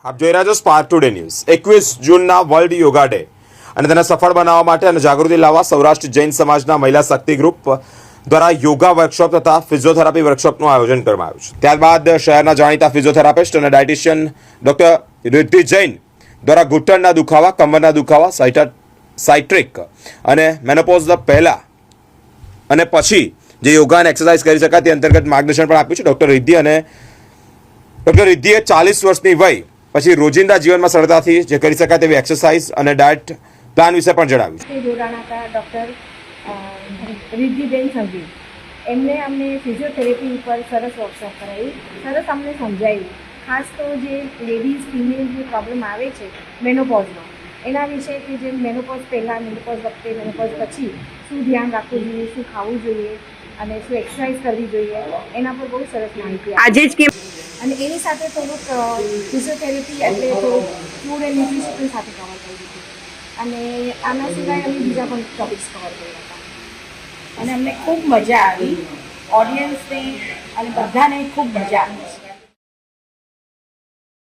આપ જોઈ રહ્યા છો સ્પાર્ક ટુડે ન્યૂઝ। 21 જૂનના વર્લ્ડ યોગા ડે અને તેને સફળ બનાવવા માટે અને જાગૃતિ લાવવા સૌરાષ્ટ્ર જૈન સમાજના મહિલા શક્તિ ગ્રુપ દ્વારા યોગા વર્કશોપ તથા ફિઝિયોથેરાપી વર્કશોપનું આયોજન કરવામાં આવ્યું છે। ત્યારબાદ શહેરના જાણીતા ફિઝિયોથેરાપિસ્ટ અને ડાયટિશિયન ડોક્ટર રિદ્ધિ જૈન દ્વારા ઘૂંટણના દુખાવા, કમરના દુખાવા, સાઇટ્રિક અને મેનોપોઝ પહેલા અને પછી જે યોગા અને એક્સરસાઇઝ કરી શકાય તે અંતર્ગત માર્ગદર્શન પણ આપ્યું છે। ડોક્ટર રિદ્ધિએ 40 વર્ષની વય પછી રોજિંદા જીવનમાં સરળતાથી જે કરી શકાય તેવી એક્સરસાઇઝ અને ડાયટ પ્લાન વિશે પણ જણાવ્યું છે। જોડાણા ડૉક્ટર રિદ્ધિબેન સંઘવી એમને અમને ફિઝિયોથેરેપી ઉપર સરસ વર્કશોપ કરાવી, સરસ અમને સમજાવ્યું। ખાસ તો જે લેડીઝ ફિમેલ જે પ્રોબ્લેમ આવે છે મેનોપોઝનો, એના વિશે કે જે મેનોપોઝ પહેલાં, મેનોપોઝ વખતે, મેનોપોઝ પછી શું ધ્યાન રાખવું જોઈએ, શું ખાવું જોઈએ અને શું એક્સરસાઇઝ કરવી જોઈએ, એના પર બહુ સરસ માહિતી આજે જ કે અને એની સાથે થોડુંક ફિઝિયોથેરેપી એટલે થોડુંક ફૂડ એન્ડ ન્યુટ્રિશન સાથે કવર કરી દીધું અને આના સિવાય અમે બીજા પણ ટોપિક્સ કવર કર્યા હતા અને અમને ખૂબ મજા આવી, ઓડિયન્સને અને બધાને ખૂબ મજા આવી।